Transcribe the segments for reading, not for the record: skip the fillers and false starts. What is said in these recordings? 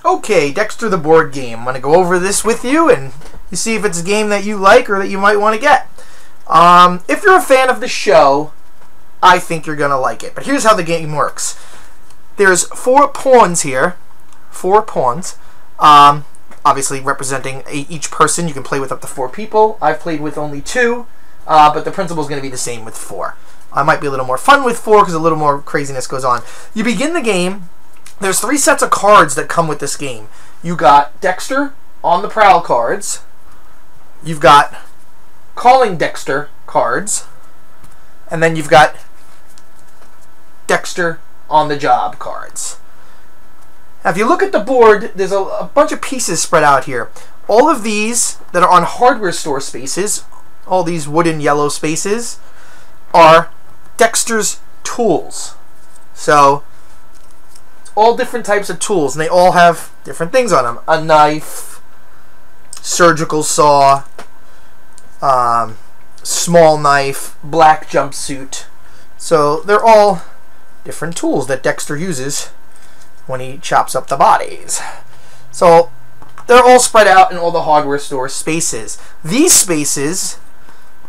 Okay, Dexter the board game. I'm going to go over this with you and you see if it's a game that you like or that you might want to get. If you're a fan of the show, I think you're going to like it. But here's how the game works. There's 4 pawns here. 4 pawns. Obviously representing each person. You can play with up to 4 people. I've played with only 2. But the principle is going to be the same with 4. I might be a little more fun with 4 because a little more craziness goes on. You begin the game. There's 3 sets of cards that come with this game. You got Dexter on the prowl cards. You've got calling Dexter cards. And then you've got Dexter on the job cards. Now if you look at the board, there's a bunch of pieces spread out here. All of these that are on hardware store spaces, all these wooden yellow spaces, are Dexter's tools. So all different types of tools, and they all have different things on them. A knife, surgical saw, small knife, black jumpsuit. So they're all different tools that Dexter uses when he chops up the bodies. So they're all spread out in all the hardware store spaces. These spaces,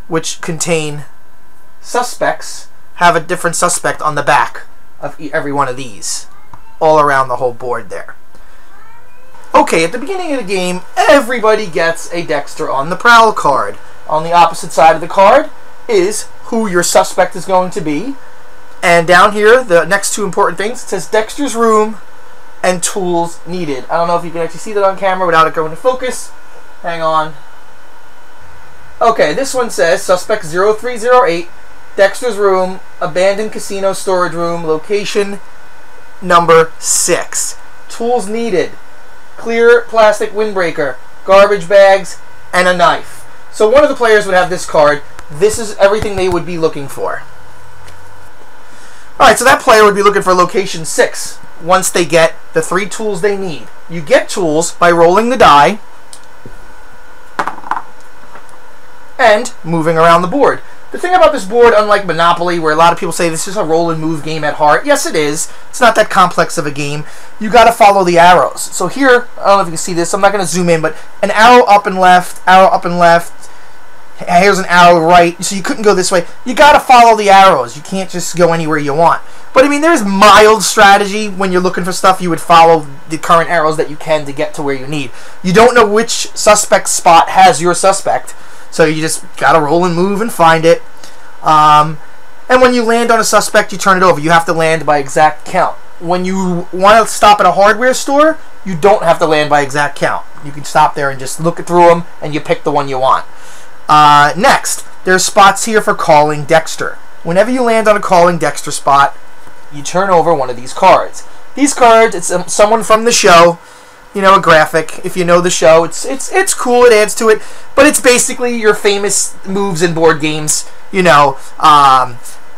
which contain suspects, have a different suspect on the back of every one of these, all around the whole board there. Okay, at the beginning of the game, everybody gets a Dexter on the prowl card. On the opposite side of the card is who your suspect is going to be. And down here, the next 2 important things, it says Dexter's room and tools needed. I don't know if you can actually see that on camera without it going to focus. Hang on. Okay, this one says Suspect 0308, Dexter's room, abandoned casino storage room, location number 6. Tools needed: clear plastic windbreaker, garbage bags, and a knife. So one of the players would have this card. This is everything they would be looking for. Alright, so that player would be looking for location 6 once they get the 3 tools they need. You get tools by rolling the die and moving around the board. The thing about this board, unlike Monopoly, where a lot of people say this is a roll and move game at heart, yes it is. It's not that complex of a game. You got to follow the arrows. So here, I don't know if you can see this, I'm not going to zoom in, but an arrow up and left, here's an arrow right, so you couldn't go this way. You got to follow the arrows. You can't just go anywhere you want. But I mean, there's mild strategy when you're looking for stuff. You would follow the current arrows that you can to get to where you need. You don't know which suspect spot has your suspect, so you just got to roll and move and find it. And when you land on a suspect, you turn it over. You have to land by exact count. When you want to stop at a hardware store, you don't have to land by exact count. You can stop there and just look through them, and you pick the one you want. Next, there's spots here for calling Dexter. Whenever you land on a calling Dexter spot, you turn over one of these cards. These cards, it's someone from the show, you know, a graphic. If you know the show, it's cool, it adds to it, but it's basically your famous moves in board games. You know,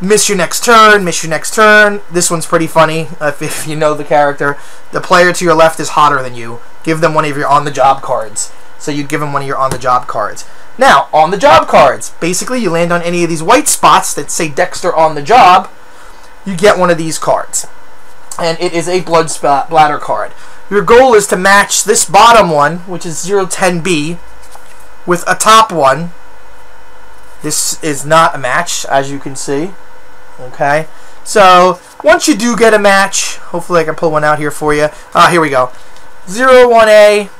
miss your next turn, miss your next turn. This one's pretty funny if you know the character. The player to your left is hotter than you. Give them one of your on-the-job cards. So you'd give them one of your on-the-job cards. Now, on-the-job cards. Basically, you land on any of these white spots that say Dexter on the job, you get one of these cards. And it is a blood splatter card. Your goal is to match this bottom one, which is 010B, with a top one. This is not a match, as you can see. Okay? So, once you do get a match, hopefully I can pull one out here for you. Here we go. 01A,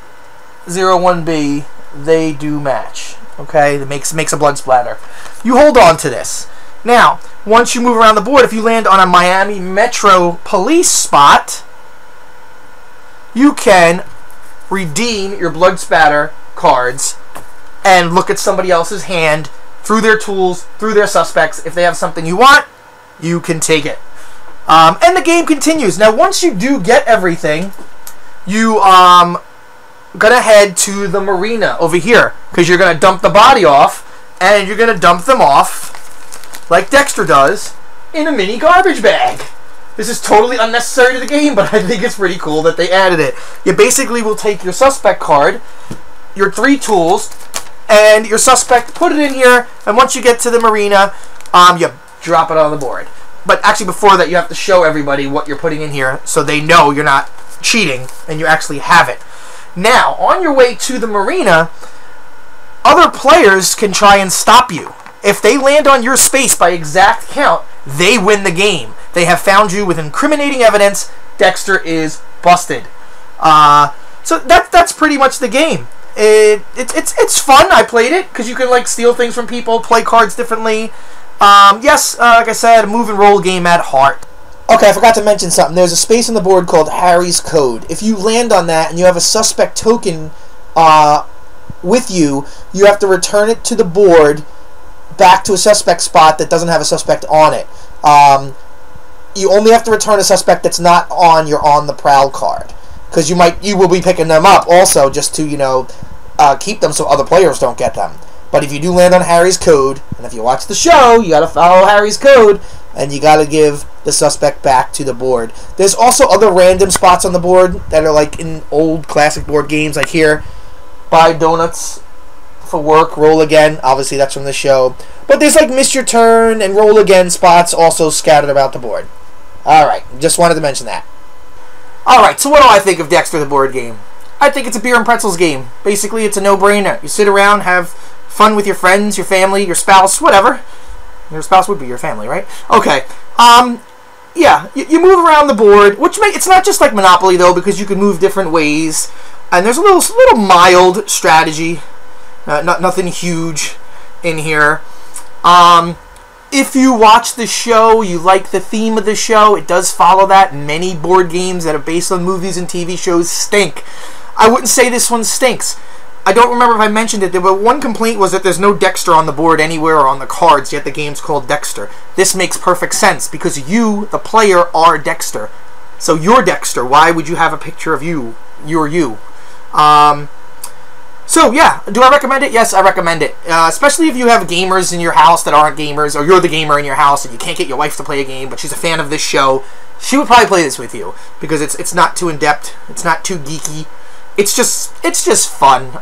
01B, they do match. Okay? It makes a blood splatter. You hold on to this. Now, once you move around the board, if you land on a Miami Metro police spot, you can redeem your blood spatter cards and look at somebody else's hand through their tools, through their suspects. If they have something you want, you can take it. And the game continues. Now, once you do get everything, you gonna head to the marina over here because you're gonna dump the body off, and you're gonna dump them off like Dexter does in a mini garbage bag. This is totally unnecessary to the game, but I think it's pretty cool that they added it. You basically will take your suspect card, your 3 tools, and your suspect, put it in here, and once you get to the marina, you drop it on the board. But actually before that, you have to show everybody what you're putting in here so they know you're not cheating, and you actually have it. Now, on your way to the marina, other players can try and stop you. If they land on your space by exact count, they win the game. They have found you with incriminating evidence. Dexter is busted. So that's pretty much the game. It's fun. I played it because you can like steal things from people, play cards differently. Yes, like I said, a move and roll game at heart. Okay, I forgot to mention something. There's a space on the board called Harry's Code. If you land on that and you have a suspect token with you, you have to return it to the board back to a suspect spot that doesn't have a suspect on it. You only have to return a suspect that's not on your on the prowl card, because you will be picking them up also just to keep them so other players don't get them. But if you do land on Harry's Code, and if you watch the show, you gotta follow Harry's Code, and you gotta give the suspect back to the board. There's also other random spots on the board that are like in old classic board games, like here, buy donuts for work, roll again. Obviously that's from the show. But there's like miss your turn and roll again spots also scattered about the board. Alright, just wanted to mention that. Alright, so what do I think of Dexter the board game? I think it's a beer and pretzels game. Basically, it's a no-brainer. You sit around, have fun with your friends, your family, your spouse, whatever. Your spouse would be your family, right? Okay. Yeah, you move around the board, it's not just like Monopoly though, because you can move different ways, and there's a little mild strategy, nothing huge in here. If you watch the show, you like the theme of the show, it does follow that. Many board games that are based on movies and TV shows stink. I wouldn't say this one stinks. I don't remember if I mentioned it, but one complaint was that there's no Dexter on the board anywhere or on the cards, yet the game's called Dexter. This makes perfect sense, because you, the player, are Dexter. So you're Dexter. Why would you have a picture of you? You're you. So yeah, do I recommend it? Yes, I recommend it. Especially if you have gamers in your house that aren't gamers, or you're the gamer in your house and you can't get your wife to play a game, but she's a fan of this show. She would probably play this with you, because it's not too in-depth, it's not too geeky. It's just fun.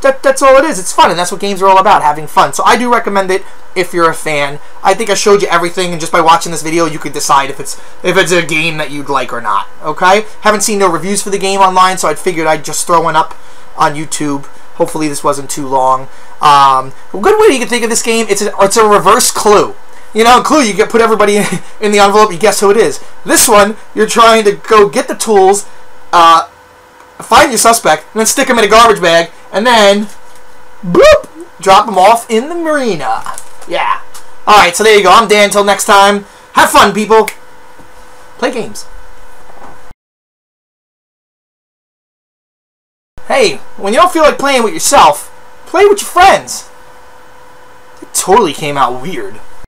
That's all it is. It's fun, and that's what games are all about, having fun. So I do recommend it if you're a fan. I think I showed you everything, and just by watching this video, you could decide if it's a game that you'd like or not. Okay? Haven't seen no reviews for the game online, so I figured I'd just throw one up on YouTube. Hopefully this wasn't too long. A good way you can think of this game, it's a reverse Clue. You know, Clue, you put everybody in the envelope, you guess who it is. This one, you're trying to go get the tools, find your suspect, and then stick them in a garbage bag, and then, bloop, drop them off in the marina. Yeah. Alright, so there you go. I'm Dan. Until next time, have fun, people. Play games. Hey, when you don't feel like playing with yourself, play with your friends. It totally came out weird.